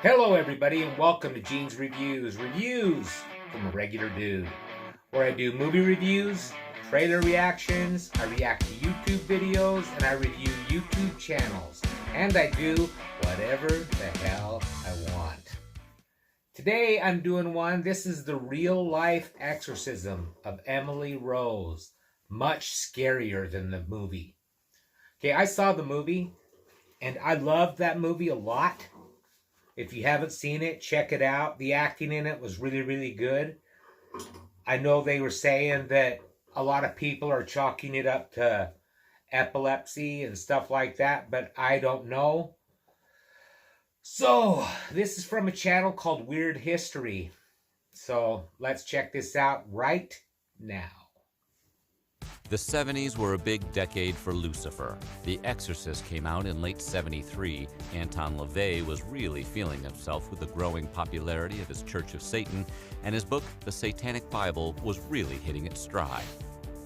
Hello everybody and welcome to Gene's Reviews. Reviews from a regular dude. Where I do movie reviews, trailer reactions, I react to YouTube videos, and I review YouTube channels. And I do whatever the hell I want. Today I'm doing one. This is the real life exorcism of Emily Rose. Much scarier than the movie. Okay, I saw the movie and I loved that movie a lot. If you haven't seen it, check it out. The acting in it was really, really good. I know they were saying that a lot of people are chalking it up to epilepsy and stuff like that, but I don't know. So, this is from a channel called Weird History. So, let's check this out right now. The 70s were a big decade for Lucifer. The Exorcist came out in late '73. Anton LaVey was really feeling himself with the growing popularity of his Church of Satan, and his book, The Satanic Bible, was really hitting its stride.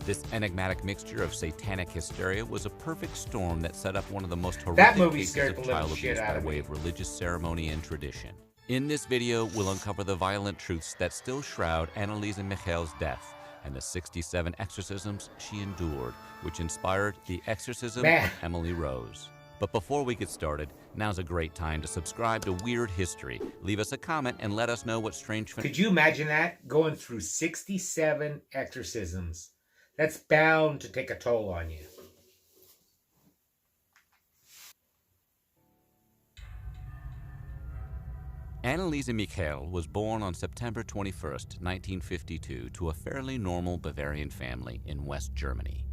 This enigmatic mixture of satanic hysteria was a perfect storm that set up one of the most horrific cases of child abuse by way of religious ceremony and tradition. In this video, we'll uncover the violent truths that still shroud Anneliese Michel's death and the 67 exorcisms she endured, which inspired the Exorcism of Emily Rose. But before we get started, now's a great time to subscribe to Weird History. Leave us a comment and let us know what strange... Could you imagine that? Going through 67 exorcisms. That's bound to take a toll on you. Anneliese Michel was born on September 21st, 1952, to a fairly normal Bavarian family in West Germany.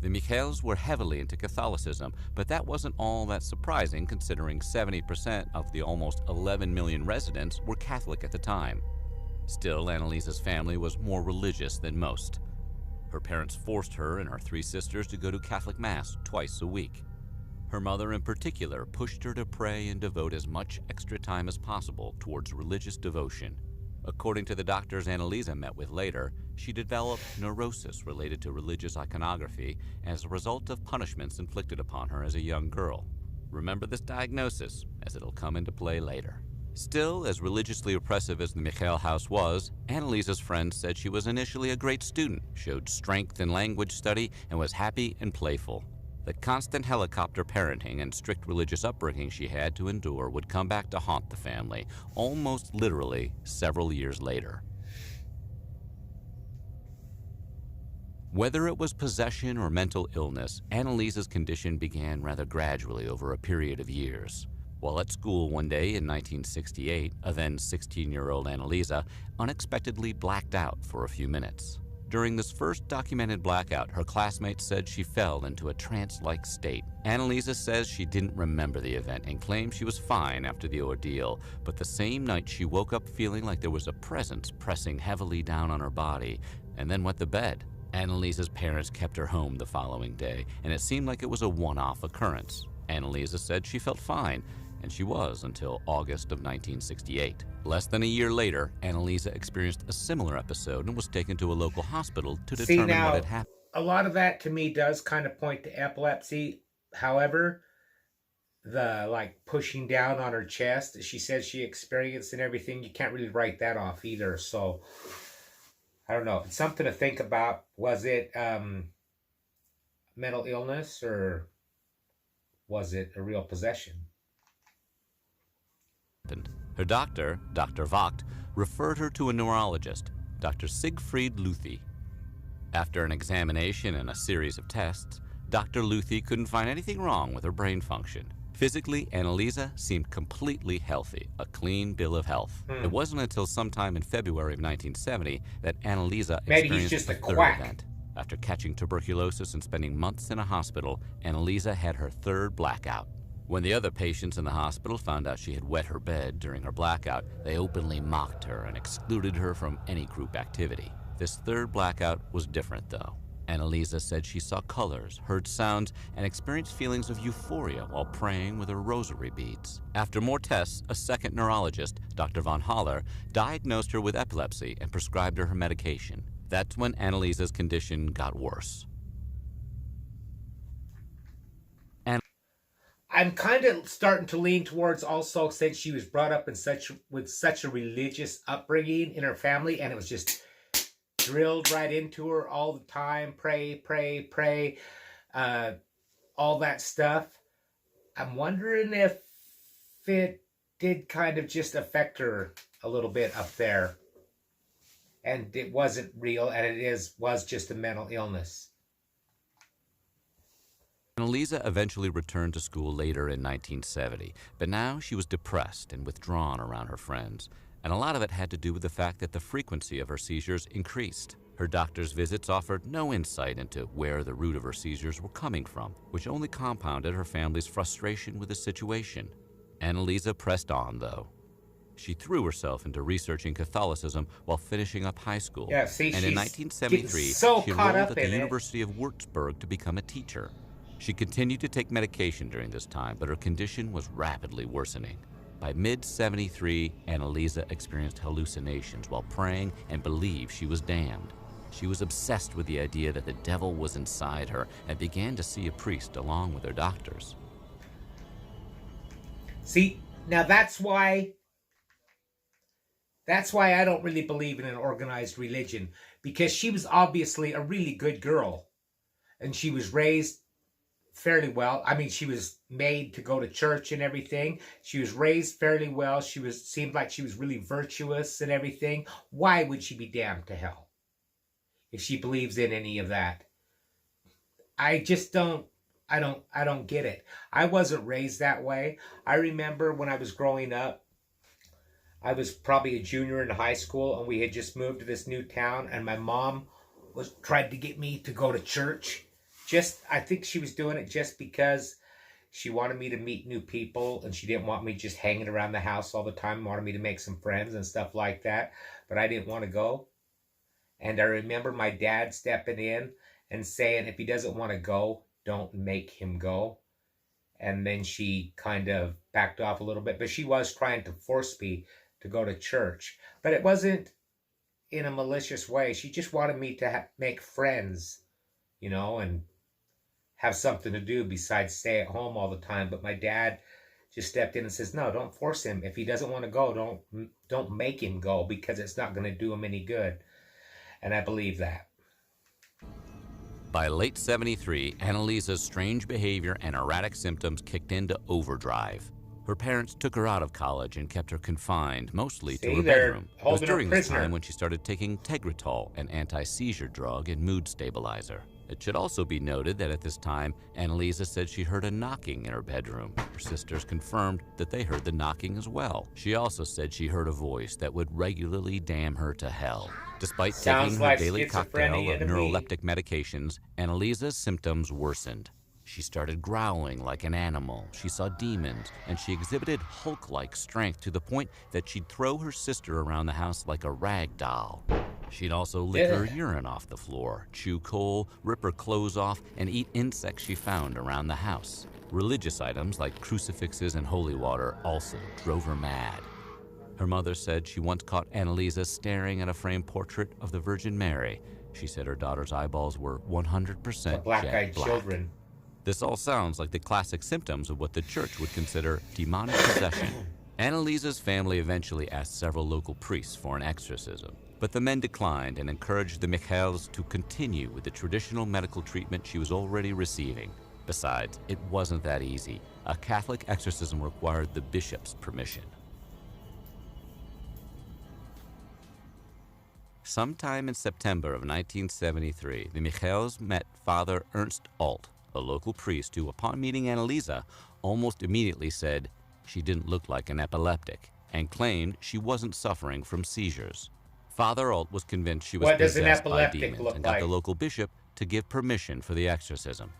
The Michels were heavily into Catholicism, but that wasn't all that surprising considering 70% of the almost 11 million residents were Catholic at the time. Still, Anneliese's family was more religious than most. Her parents forced her and her three sisters to go to Catholic Mass twice a week. Her mother in particular pushed her to pray and devote as much extra time as possible towards religious devotion. According to the doctors Anneliese met with later, she developed neurosis related to religious iconography as a result of punishments inflicted upon her as a young girl. Remember this diagnosis, as it'll come into play later. Still, as religiously oppressive as the Michel house was, Anneliese's friends said she was initially a great student, showed strength in language study, and was happy and playful. The constant helicopter parenting and strict religious upbringing she had to endure would come back to haunt the family, almost literally several years later. Whether it was possession or mental illness, Anneliese's condition began rather gradually over a period of years. While at school one day in 1968, a then 16-year-old Anneliese unexpectedly blacked out for a few minutes. During this first documented blackout, her classmates said she fell into a trance-like state. Anneliese says she didn't remember the event and claims she was fine after the ordeal, but the same night she woke up feeling like there was a presence pressing heavily down on her body, and then went to bed. Anneliese's parents kept her home the following day, and it seemed like it was a one-off occurrence. Anneliese said she felt fine, and she was until August of 1968. Less than a year later, Anneliese experienced a similar episode and was taken to a local hospital to determine what had happened. A lot of that to me does kind of point to epilepsy. However, the pushing down on her chest that she says she experienced and everything, you can't really write that off either. So I don't know. It's something to think about. Was it mental illness or was it a real possession? Her doctor, Dr. Vogt, referred her to a neurologist, Dr. Siegfried Luthi. After an examination and a series of tests, Dr. Luthi couldn't find anything wrong with her brain function. Physically, Anneliese seemed completely healthy, a clean bill of health. It wasn't until sometime in February of 1970 that Anneliese experienced a third event. After catching tuberculosis and spending months in a hospital, Anneliese had her third blackout. When the other patients in the hospital found out she had wet her bed during her blackout, they openly mocked her and excluded her from any group activity. This third blackout was different, though. Anneliese said she saw colors, heard sounds, and experienced feelings of euphoria while praying with her rosary beads. After more tests, a second neurologist, Dr. von Haller, diagnosed her with epilepsy and prescribed her medication. That's when Anneliese's condition got worse. I'm kind of starting to lean towards, also, since she was brought up in with such a religious upbringing in her family, and it was just drilled right into her all the time. Pray, pray, pray, all that stuff. I'm wondering if it did kind of just affect her a little bit up there, and it wasn't real, and was just a mental illness. Anneliese eventually returned to school later in 1970, but now she was depressed and withdrawn around her friends. And a lot of it had to do with the fact that the frequency of her seizures increased. Her doctor's visits offered no insight into where the root of her seizures were coming from, which only compounded her family's frustration with the situation. Anneliese pressed on, though. She threw herself into researching Catholicism while finishing up high school. Yeah, see, and in 1973, she enrolled at the University of Würzburg to become a teacher. She continued to take medication during this time, but her condition was rapidly worsening. By mid-73, Anneliese experienced hallucinations while praying and believed she was damned. She was obsessed with the idea that the devil was inside her and began to see a priest along with her doctors. See, now that's why I don't really believe in an organized religion, because she was obviously a really good girl, and she was raised fairly well. I mean, she was made to go to church and everything. She was raised fairly well. Seemed like she was really virtuous and everything. Why would she be damned to hell if she believes in any of that? I just don't get it. I wasn't raised that way. I remember when I was growing up, I was probably a junior in high school, and we had just moved to this new town, and my mom tried to get me to go to church. I think she was doing it just because she wanted me to meet new people, and she didn't want me just hanging around the house all the time, wanted me to make some friends and stuff like that, but I didn't want to go. And I remember my dad stepping in and saying, if he doesn't want to go, don't make him go. And then she kind of backed off a little bit, but she was trying to force me to go to church. But it wasn't in a malicious way. She just wanted me to make friends, and have something to do besides stay at home all the time. But my dad just stepped in and says, no, don't force him. If he doesn't want to go, don't make him go, because it's not going to do him any good. And I believe that. By late 73, Anneliese's strange behavior and erratic symptoms kicked into overdrive. Her parents took her out of college and kept her confined, mostly to her bedroom. It was during this time when she started taking Tegretol, an anti-seizure drug and mood stabilizer. It should also be noted that at this time, Anneliese said she heard a knocking in her bedroom. Her sisters confirmed that they heard the knocking as well. She also said she heard a voice that would regularly damn her to hell. Despite taking her daily cocktail of neuroleptic medications, Anneliese's symptoms worsened. She started growling like an animal, she saw demons, and she exhibited Hulk-like strength to the point that she'd throw her sister around the house like a rag doll. She'd also lick her urine off the floor, chew coal, rip her clothes off, and eat insects she found around the house. Religious items like crucifixes and holy water also drove her mad. Her mother said she once caught Anneliese staring at a framed portrait of the Virgin Mary. She said her daughter's eyeballs were 100% black-eyed black. children. This all sounds like the classic symptoms of what the church would consider demonic possession. Anneliese's family eventually asked several local priests for an exorcism, but the men declined and encouraged the Michels to continue with the traditional medical treatment she was already receiving. Besides, it wasn't that easy. A Catholic exorcism required the bishop's permission. Sometime in September of 1973, the Michels met Father Ernst Alt, a local priest who, upon meeting Anneliese, almost immediately said she didn't look like an epileptic and claimed she wasn't suffering from seizures. Father Alt was convinced she was possessed by demons and got the local bishop to give permission for the exorcism.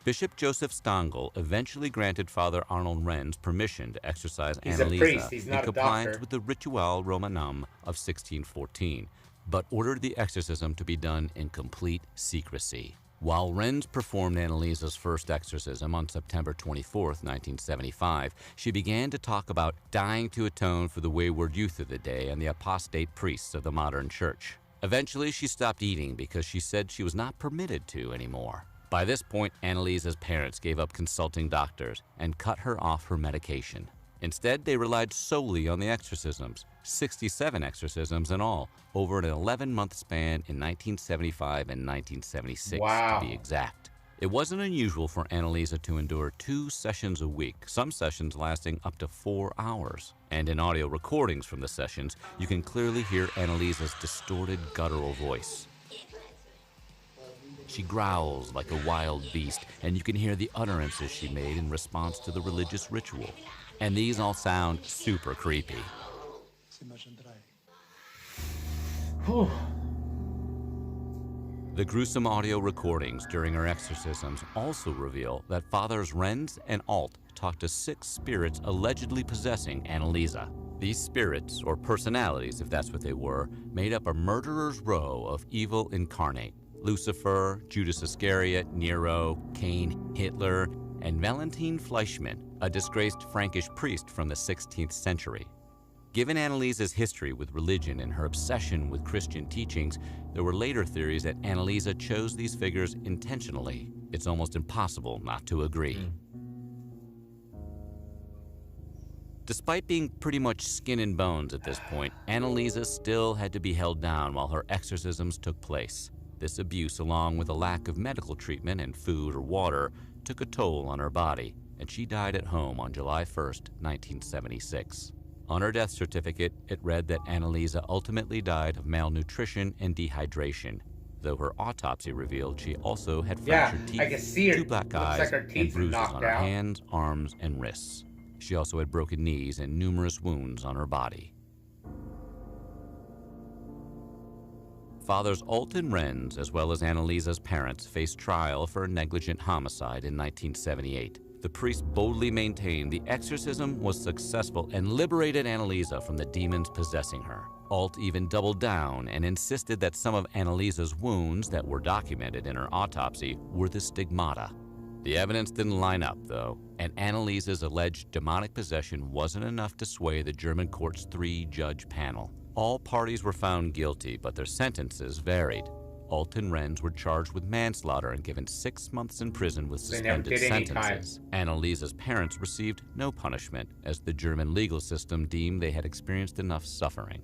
Bishop Joseph Stangl eventually granted Father Arnold Renz permission to exorcise Anneliese in compliance with the Ritual Romanum of 1614, but ordered the exorcism to be done in complete secrecy. While Renz performed Anneliese's first exorcism on September 24, 1975, she began to talk about dying to atone for the wayward youth of the day and the apostate priests of the modern church. Eventually, she stopped eating because she said she was not permitted to anymore. By this point, Anneliese's parents gave up consulting doctors and cut her off her medication. Instead, they relied solely on the exorcisms, 67 exorcisms in all, over an 11-month span in 1975 and 1976, Wow. to be exact. It wasn't unusual for Anneliese to endure 2 sessions a week, some sessions lasting up to 4 hours. And in audio recordings from the sessions, you can clearly hear Anneliese's distorted guttural voice. She growls like a wild beast, and you can hear the utterances she made in response to the religious ritual. And these all sound super creepy. The gruesome audio recordings during her exorcisms also reveal that Fathers Renz and Alt talked to 6 spirits allegedly possessing Anneliese. These spirits, or personalities if that's what they were, made up a murderer's row of evil incarnate. Lucifer, Judas Iscariot, Nero, Cain, Hitler, and Valentin Fleischmann, a disgraced Frankish priest from the 16th century. Given Anneliese's history with religion and her obsession with Christian teachings, there were later theories that Anneliese chose these figures intentionally. It's almost impossible not to agree. Despite being pretty much skin and bones at this point, Anneliese still had to be held down while her exorcisms took place. This abuse, along with a lack of medical treatment and food or water, took a toll on her body, and she died at home on July 1st, 1976. On her death certificate, it read that Anneliese ultimately died of malnutrition and dehydration, though her autopsy revealed she also had fractured teeth, I can see her. 2 black Looks eyes, like her and teeth are bruises knocked on her out. hands, arms, and wrists. She also had broken knees and numerous wounds on her body. Fathers Alt and Renz, as well as Anneliese's parents, faced trial for a negligent homicide in 1978. The priest boldly maintained the exorcism was successful and liberated Anneliese from the demons possessing her. Alt even doubled down and insisted that some of Anneliese's wounds that were documented in her autopsy were the stigmata. The evidence didn't line up, though, and Anneliese's alleged demonic possession wasn't enough to sway the German court's 3-judge panel. All parties were found guilty, but their sentences varied. Alt and Renz were charged with manslaughter and given 6 months in prison with They never suspended did any sentences. Anneliese's parents received no punishment, as the German legal system deemed they had experienced enough suffering.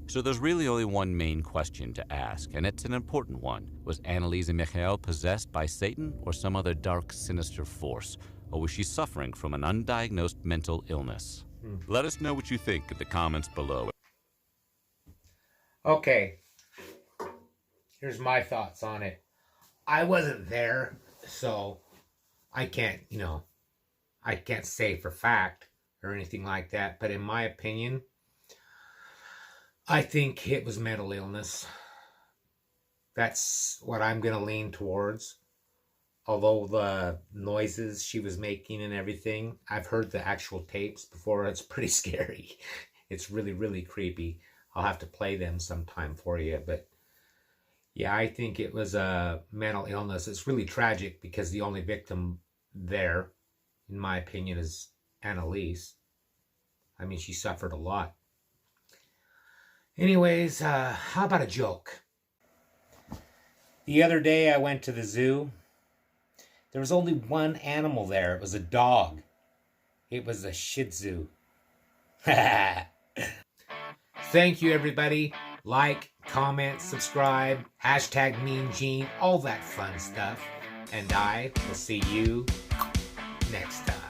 So there's really only one main question to ask, and it's an important one. Was Anneliese Michel possessed by Satan or some other dark, sinister force? Or was she suffering from an undiagnosed mental illness? Let us know what you think in the comments below. Okay, here's my thoughts on it. I wasn't there, so I can't, I can't say for fact or anything like that. But in my opinion, I think it was mental illness. That's what I'm going to lean towards. Although the noises she was making and everything, I've heard the actual tapes before. It's pretty scary. It's really, really creepy. I'll have to play them sometime for you. But yeah, I think it was a mental illness. It's really tragic because the only victim there, in my opinion, is Anneliese. I mean, she suffered a lot. Anyways, how about a joke? The other day I went to the zoo. There was only one animal there. It was a dog. It was a Shih Tzu. Thank you, everybody. Like, comment, subscribe, hashtag Mean Gene, all that fun stuff. And I will see you next time.